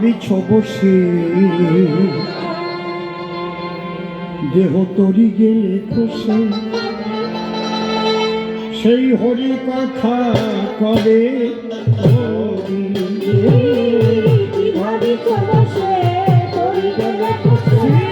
ভাবিছ বসে দেহ তরি গেলে খসে সেই হরি কথা কবে ভাবিছ বসে তরি গেলে খসে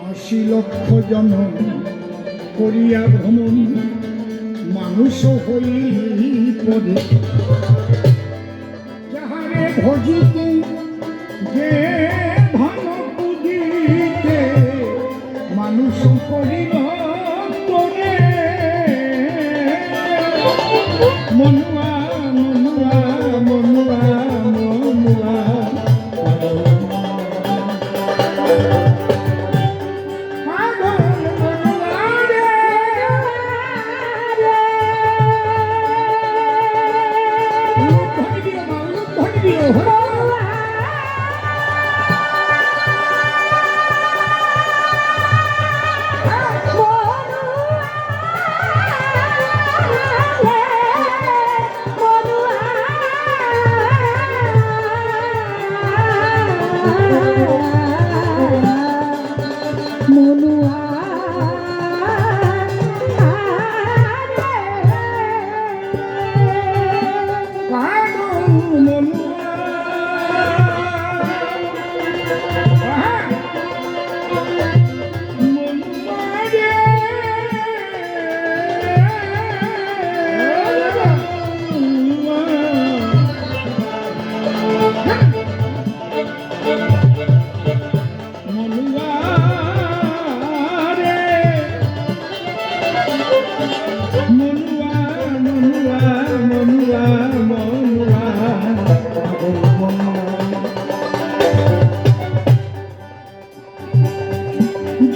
আশি লক্ষ জনম করিয়া ভ্রমণ মানুষ হই পদে যাহারে ভজিতে যে ধন পুজিতে মানুষ করিল তোরে মনুয়া মনুয়া মনুয়া মনুয়া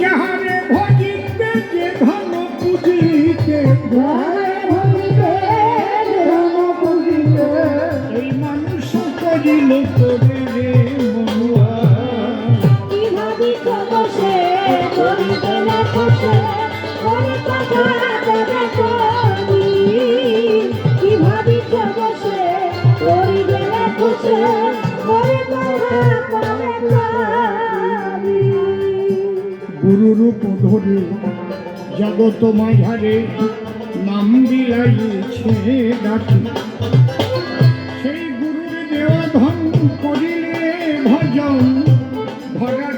যাহারে ভজিতে যে ধন পুজিতে এই মানুষ করিল তোরে রে মনুয়া গুরুরূপ ধরে জগত মাঝারে নাম বিলাইছে ডাকি সেই গুরুর দেওয়া ধন করিলে ভজন ভরা